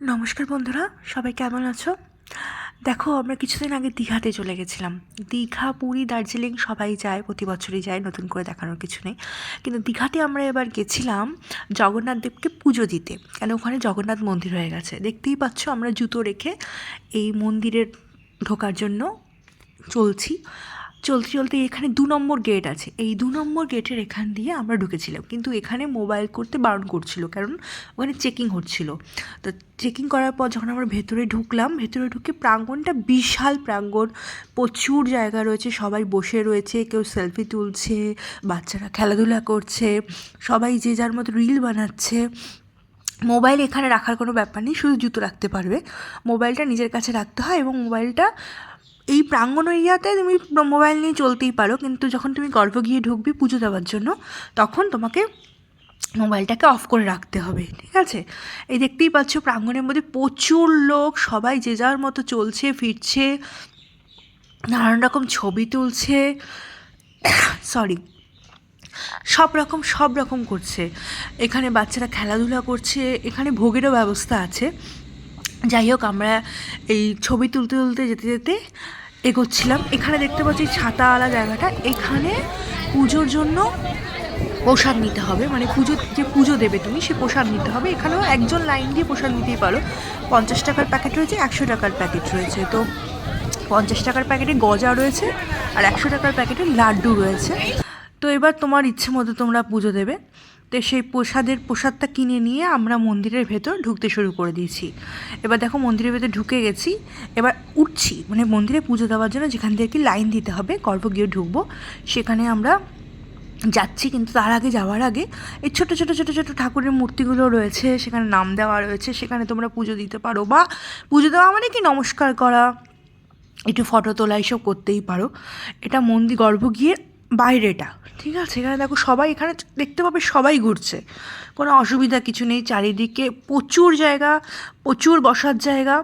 নমস্কার বন্ধুরা, সবাই কেমন আছো? দেখো, আমরা কিছুদিন আগে দীঘাতে চলে গেছিলাম। দীঘা, পুরী, দার্জিলিং সবাই যায়, প্রতি বছরই যায়, নতুন করে দেখানোর কিছু নেই। কিন্তু দীঘাতে আমরা এবার গেছিলাম জগন্নাথ দেবকে পুজো দিতে, কেন ওখানে জগন্নাথ মন্দির হয়ে গেছে। দেখতেই পাচ্ছ, আমরা জুতো রেখে এই মন্দিরের ঢোকার জন্য চলছি। চলতে চলতে এখানে 2 নম্বর গেট আছে, এই 2 নম্বর গেটের এখান দিয়ে আমরা ঢুকেছিলাম, কিন্তু এখানে মোবাইল করতে বারণ করছিল, কারণ ওখানে চেকিং হচ্ছিল। তো চেকিং করার পর যখন আমরা ভেতরে ঢুকলাম, ভেতরে ঢুকে প্রাঙ্গণটা বিশাল প্রাঙ্গণ, প্রচুর জায়গা রয়েছে, সবাই বসে রয়েছে, কেউ সেলফি তুলছে, বাচ্চারা খেলাধুলা করছে, সবাই যে যার মতো রিল বানাচ্ছে। মোবাইল এখানে রাখার কোনো ব্যাপার নেই, শুধু জুতো রাখতে পারবে, মোবাইলটা নিজের কাছে রাখতে হয়। এবং মোবাইলটা এই প্রাঙ্গণ এরিয়াতে তুমি মোবাইল নিয়ে চলতেই পারো, কিন্তু যখন তুমি গর্ভগৃহে ঢুকবি পুজো দেওয়ার জন্য, তখন তোমাকে মোবাইলটাকে অফ করে রাখতে হবে, ঠিক আছে? এই দেখতেই পাচ্ছ, প্রাঙ্গণের মধ্যে প্রচুর লোক, সবাই যে যার মতো চলছে ফিরছে, নানান রকম ছবি তুলছে, সরি, সব রকম করছে। এখানে বাচ্চারা খেলাধুলা করছে, এখানে ভোগেরও ব্যবস্থা আছে। যাই হোক, আমরা এই ছবি তুলতে তুলতে যেতে যেতে এগোচ্ছিলাম। এখানে দেখতে পাচ্ছি ছাতাওয়ালা জায়গাটা, এখানে পুজোর জন্য প্রসাদ নিতে হবে, মানে পুজো দেবে তুমি, সে প্রসাদ নিতে হবে। এখানেও একজন লাইন দিয়ে প্রসাদ নিতেই পারো। 50 টাকার প্যাকেট রয়েছে, 100 টাকার প্যাকেট রয়েছে। তো 50 টাকার প্যাকেটে গজা রয়েছে, আর 100 টাকার প্যাকেটে লাড্ডু রয়েছে। তো এবার তোমার ইচ্ছে মতো তোমরা পুজো দেবে। তো সেই প্রসাদটা কিনে নিয়ে আমরা মন্দিরের ভেতর ঢুকতে শুরু করে দিয়েছি। এবার দেখো, মন্দিরের ভেতর ঢুকে গেছি, এবার উঠছি, মানে মন্দিরে পুজো দেওয়ার জন্য যেখান থেকে লাইন দিতে হবে, গর্ভগৃহে ঢুকবো, সেখানে আমরা যাচ্ছি। কিন্তু তার আগে, যাওয়ার আগে, এই ছোটো ছোটো ছোটো ছোটো ঠাকুরের মূর্তিগুলো রয়েছে, সেখানে নাম দেওয়া রয়েছে, সেখানে তোমরা পুজো দিতে পারো, বা পুজো দেওয়া মানে কি, নমস্কার করা, একটু ফটো তোলা, এইসব করতেই পারো। এটা মন্দির গর্ভগৃহের বাইরেটা, ঠিক আছে? এখানে দেখো, সবাই এখানে দেখতে পাবে, সবাই ঘুরছে, কোনো অসুবিধা কিছু নেই। চারিদিকে প্রচুর জায়গা, প্রচুর বসার জায়গা,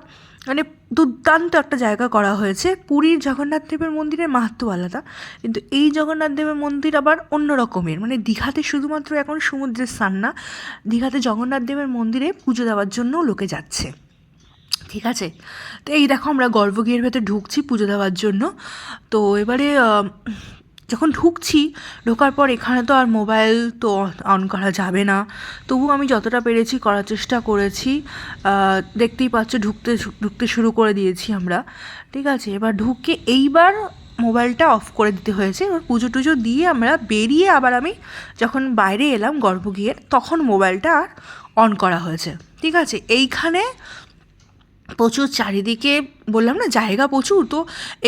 মানে দুর্দান্ত একটা জায়গা করা হয়েছে। পুরীর জগন্নাথ দেবের মন্দিরের মাহাত্ম্য আলাদা, কিন্তু এই জগন্নাথ দেবের মন্দির আবার অন্য রকমের। মানে দীঘাতে শুধুমাত্র এখন সমুদ্রের স্নান না, দীঘাতে জগন্নাথ দেবের মন্দিরে পুজো দেওয়ার জন্যও লোকে যাচ্ছে, ঠিক আছে? তো এই দেখো, আমরা গর্ভগৃহের ভেতর ঢুকছি পুজো দেওয়ার জন্য। তো এবারে যখন ঢোকার পর এখানে তো আর মোবাইল তো অন করা যাবে না, তবু আমি যতটা পেরেছি করার চেষ্টা করেছি। দেখতেই পাচ্ছ, ঢুকতে শুরু করে দিয়েছি আমরা, ঠিক আছে? এবার ঢুকে এইবার মোবাইলটা অফ করে দিতে হয়েছে। এবার পুজো টুজো দিয়ে আমরা বেরিয়ে আবার আমি যখন বাইরে এলাম গর্ভগৃহের, তখন মোবাইলটা আর অন করা হয়েছে, ঠিক আছে? এইখানে প্রচুর চারিদিকে, বললাম না জায়গা প্রচুর, তো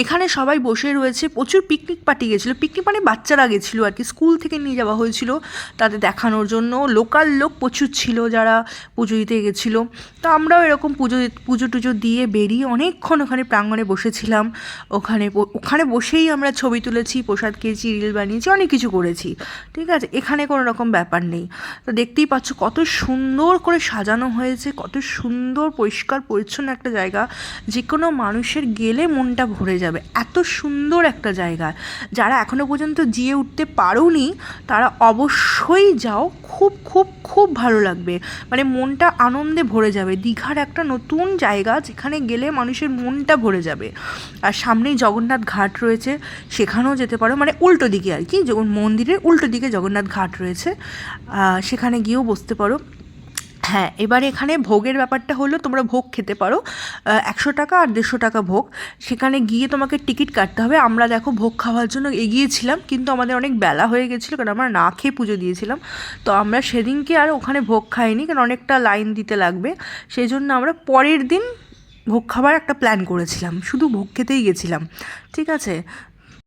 এখানে সবাই বসে রয়েছে। প্রচুর পিকনিক পার্টি গেছিলো, পিকনিক মানে বাচ্চারা গেছিলো আর কি, স্কুল থেকে নিয়ে যাওয়া হয়েছিল তাদের দেখানোর জন্য। লোকাল লোক প্রচুর ছিল যারা পুজো দিতে গেছিলো। তো আমরাও এরকম পুজো টুজো দিয়ে বেরিয়ে অনেকক্ষণ ওখানে প্রাঙ্গণে বসেছিলাম। ওখানে বসেই আমরা ছবি তুলেছি, প্রসাদ খেয়েছি, রিল বানিয়েছি, অনেক কিছু করেছি, ঠিক আছে? এখানে কোনো রকম ব্যাপার নেই। তো দেখতেই পাচ্ছ কত সুন্দর করে সাজানো হয়েছে, কত সুন্দর পরিষ্কার পরিচ্ছন্ন একটা জায়গা, যে কোনো মানুষের গেলে মনটা ভরে যাবে, এত সুন্দর একটা জায়গা। যারা এখনও পর্যন্ত যেয়ে উঠতে পারোনি, তারা অবশ্যই যাও, খুব খুব খুব ভালো লাগবে, মানে মনটা আনন্দে ভরে যাবে। দীঘার একটা নতুন জায়গা, যেখানে গেলে মানুষের মনটা ভরে যাবে। আর সামনেই জগন্নাথ ঘাট রয়েছে, সেখানেও যেতে পারো, মানে উল্টো দিকে আর কি, যেমন মন্দিরের উল্টো দিকে জগন্নাথ ঘাট রয়েছে, সেখানে গিয়েও বসতে পারো। হ্যাঁ, এবার এখানে ভোগের ব্যাপারটা হলো, তোমরা ভোগ খেতে পারো, 100 টাকা আর 150 টাকা ভোগ। সেখানে গিয়ে তোমাকে টিকিট কাটতে হবে। আমরা দেখো ভোগ খাওয়ার জন্য এগিয়েছিলাম, কিন্তু আমাদের অনেক বেলা হয়ে গেছিলো, কারণ আমরা না খেয়ে পুজো দিয়েছিলাম। তো আমরা সেদিনকে আর ওখানে ভোগ খাইনি, কারণ অনেকটা লাইন দিতে লাগবে। সেই জন্য আমরা পরের দিন ভোগ খাবার একটা প্ল্যান করেছিলাম, শুধু ভোগ খেতেই গেছিলাম, ঠিক আছে?